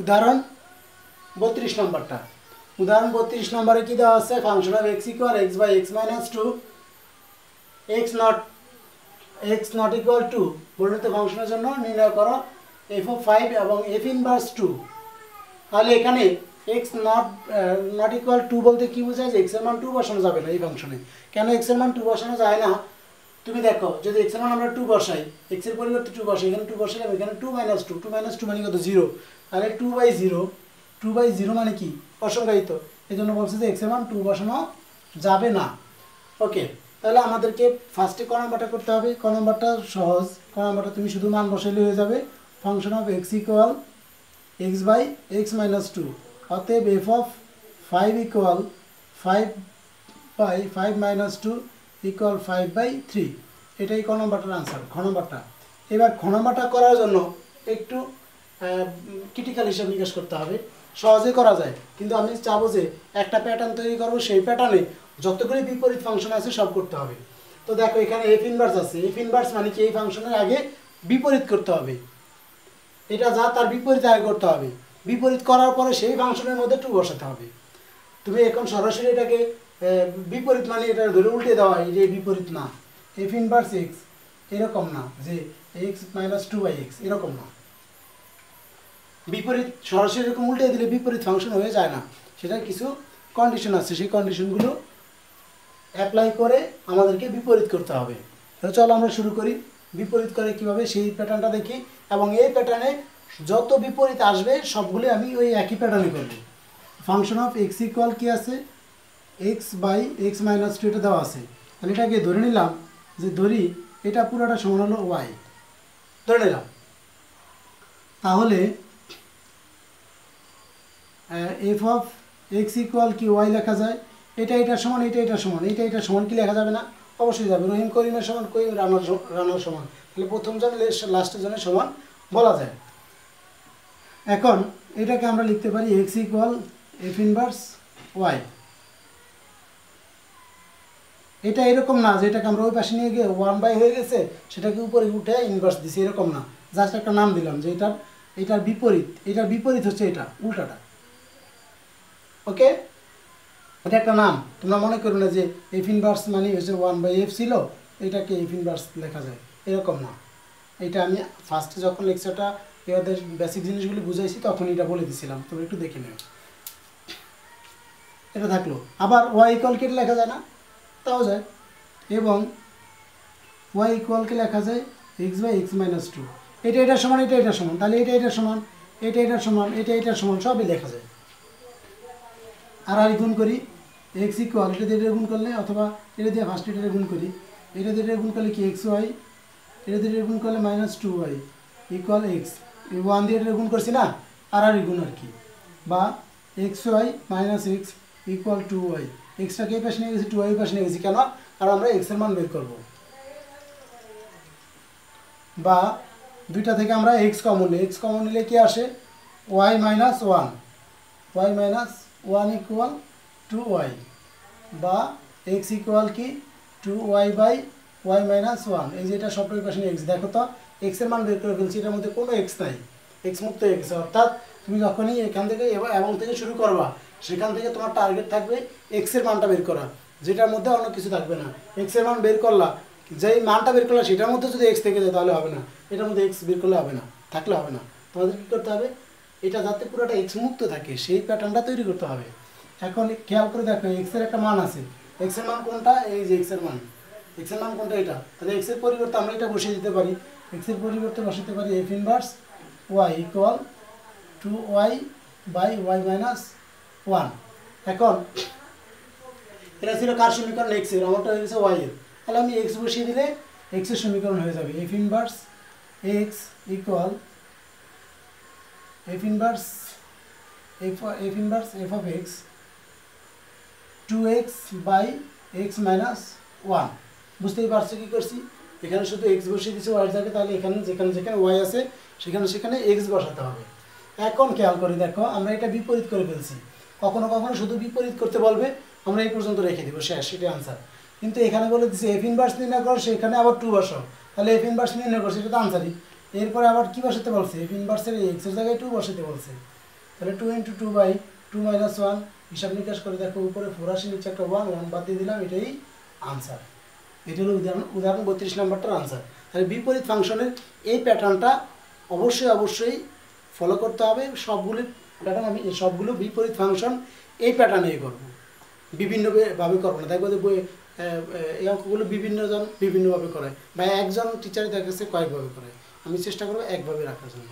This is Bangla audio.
উদাহরণ 32 নম্বরটা। উদাহরণ 32 নম্বরে কি দেওয়া আছে, function of x equal x by x minus 2 x not equal to বর্ণিত ফাংশনের জন্য নির্ণয় করো f অফ 5 এবং f ইনভার্স 2। তাহলে এখানে x নট ইকুয়াল 2 বলতে কি বোঝায়, যে x এর মান 2 বসানো যাবে না এই ফাংশনে। কেন x এর মান 2 বসানো যায় না, তুমি দেখো যদি x এর মান আমরা 2 বসাই, x এর পরিবর্তে 2 বসাই, এখানে 2 বসাইলাম, এখানে 2 মাইনাস 2, 2 মাইনাস 2 মানে কত 0, তাহলে 2 বাই 0 মানে কি অসংজ্ঞায়িত, এই জন্য বলছে যে x এর মান 2 বসানো যাবে না। ওকে, তাহলে আমাদেরকে ফার্স্টে ক নাম্বারটা করতে হবে। ক নাম্বারটা সহজ, ক নাম্বারটা তুমি শুধু মান বসাইলে হয়ে যাবে। Function of x equal x by x minus 2, অতএব f of 5 equal 5 by 5 minus 2 equal 5 by 3, এটাই ক নম্বরটার আনসার, খ নম্বরটা। এবার খ নম্বরটা করার জন্য একটু ক্রিটিক্যাল হিসাব নিকাশ করতে হবে। সহজে করা যায়, কিন্তু আমি চাবো যে একটা প্যাটার্ন তৈরি করবো, সেই প্যাটার্নে যতগুলি বিপরীত ফাংশন আছে সব করতে হবে। তো দেখো এখানে এফ ইনভার্স আছে, এফ ইনভার্স মানে কি এই ফাংশনের আগে বিপরীত করতে হবে, এটা যা তার বিপরীত আগে করতে হবে, বিপরীত করার পরে সেই ফাংশনের মধ্যে 2 বসাতে হবে। তুমি এখন সরাসরি এটাকে বিপরীত মানে এটা ধরে উল্টে দেওয়া, এই যে বিপরীত না, এফ ইনভার্স এক্স এরকম না যে এক্স মাইনাস 2 বাই এক্স, এরকম না। বিপরীত সরাসরি এরকম উল্টে দিলে বিপরীত ফাংশন হয়ে যায় না, সেটার কিছু কন্ডিশন আছে, সেই কন্ডিশনগুলো অ্যাপ্লাই করে আমাদেরকে বিপরীত করতে হবে। তো চলো আমরা শুরু করি। বিপরীত করে কিভাবে সেই প্যাটার্নটা দেখি, এবং এই প্যাটার্নে যত বিপরীত আসবে সবগুলি আমি ওই একই প্যাটার্নে করব। ফাংশন অফ এক্স ইকুয়াল কি আছে, এক্স বাই এক্স মাইনাস 2 এটা দেওয়া আছে, তাহলে এটাকে ধরে নিলাম যে ধরি এটা পুরোটা সমান হলো ওয়াই, ধরে নিলাম। তাহলে এফ অফ এক্স ইকুয়াল কি ওয়াই লেখা যায়, এটা সমান, এটা সমান, এটা সমান কি লেখা যাবে না, অবশ্যই যাবে। রহিম করিমের সমান, করিম রানার সমান, তাহলে প্রথম জন লাস্টের জনের সমান বলা যায়। এখন এটাকে আমরা লিখতে পারি X equal F inverse Y. এটা এরকম না যে এটাকে আমরা ওই পাশে নিয়ে গিয়ে 1 হয়ে গেছে সেটাকে উপরে উঠে ইনভার্স দিছি, এরকম না, জাস্ট একটা নাম দিলাম যে এটার বিপরীত হচ্ছে এটা, উল্টাটা। ওকে, এটা একটা নাম, তোমরা মনে করো না যে এফ ইনভার্স মানে হচ্ছে 1/f ছিল, এটাকে এফ ইনভার্স লেখা যায়, এরকম না। এটা আমি ফার্স্টে যখন লেকচারটা এদের বেসিক জিনিসগুলি বুঝাইছি তখন এটা বলে দিয়েছিলাম, তোমরা একটু দেখে নিও। এটা থাকলো, আবার ওয়াই ইকুয়ালকে লেখা যায় না, তাও যায়, এবং ওয়াই ইকুয়ালকে লেখা যায় এক্স বাই এক্স মাইনাস 2, এটা সমান, এটা সমান, তাহলে এটা সমান, এটা সমান, এটা সমান, সবই লেখা যায়। আর গুণ করি এক্স ইকুয়াল, এটা দিয়ে গুণ করলে, অথবা এটা দিয়ে ফার্স্ট এটা গুণ করি, এটা দিয়ে গুণ করলে কি এক্স ওয়াই, এটা দিয়ে গুণ করলে মাইনাস 2y ইকুয়াল এক্স, এই 1 দিয়ে এটা গুণ করছি না, আর গুণ আর কি, বা X Y minus X equal 2y, এক্সটাকে এই পাশে নিয়ে গেছি, 2y পাশে নিয়ে গেছি, কেন, কারণ আমরা এক্সের মান বের করবো। বা দুইটা থেকে আমরা এক্স কমন নিলে কি আসে, y মাইনাস 1 ইকুয়াল 2y, বা x ইকুয়াল কি 2y বাই y মাইনাস 1, এই যে এটা সবটাই পাশে এক্স। দেখো তো x এর মান বের করে ফেলছি, এটার মধ্যে কোনো x নাই, x মুক্ত হয়ে গেছে। অর্থাৎ তুমি যখনই এখান থেকে এবং থেকে শুরু করবা, সেখান থেকে তোমার টার্গেট থাকবে x এর মানটা বের করা, যেটার মধ্যে অন্য কিছু থাকবে না। x এর মান বের করলা, যেই মানটা বের করলা সেটার মধ্যে যদি x থেকে যায় তাহলে হবে না, এটার মধ্যে x বের করলে হবে না, থাকলে হবে না। তোমাদের কী করতে হবে, এটা যাতে পুরোটা x মুক্ত থাকে সেই প্যাটার্নটা তৈরি করতে হবে। এখন খেয়াল করে দেখো x এর একটা মান আছে, x এর মান কোনটা, এই যে x এর মান কোনটা, এটা। তাহলে x এর পরিবর্তে আমরা এটা বসিয়ে দিতে পারি, x এর পরিবর্তে বসাতে পারি f inverse y equal 2y by y minus 1। এখন এটা ছিল কার সমীকরণ, x এর, আমারটা হয়ে গেছে y এর, তাহলে আমি x বসিয়ে দিলে x এর সমীকরণ হয়ে যাবে f inverse x equal f inverse f of x 2x by x minus 1। বুঝতেই পারছো কি করছি, এখানে শুধু x বসিয়ে দিচ্ছি y এর জায়গায়, তাহলে এখানে যেখানে y আছে সেখানে x বসাতে হবে। এখন খেয়াল করে দেখো আমরা এটা বিপরীত করে ফেলছি, কখনো শুধু বিপরীত করতে বলবে, আমরা এই পর্যন্ত রেখে দিব, শেষ, সেটা আনসার। কিন্তু এখানে বলে দিচ্ছে f ইনভার্স নির্ণয় করো, সেখানে আবার 2 বসাও, তাহলে f ইনভার্স নির্ণয় করো, সেটা তো আনসারই। এরপরে আবার কি বসাতে বলছে, f ইনভার্সের x এর জায়গায় 2 বসাতে বলছে, তাহলে 2 × 2 বাই 2 - 1 হিসাব নিকাশ করে দেখো উপরে 4 আসে নিচে একটা 1 বাদ দিয়ে দিলাম, এটাই আনসার। এটা হলো উদাহরণ 32 নম্বরটার আনসার। তাহলে বিপরীত ফাংশনের এই প্যাটার্নটা অবশ্যই ফলো করতে হবে। সবগুলো প্যাটার্ন আমি সবগুলো বিপরীত ফাংশন এই প্যাটার্নেই করবো, বিভিন্নভাবে করবো না। দেখবো যে এই অঙ্কগুলো বিভিন্নজন বিভিন্নভাবে করে বা একজন টিচার দেখা যাচ্ছে কয়েকভাবে করে, আমি চেষ্টা করবো একভাবে রাখার জন্য।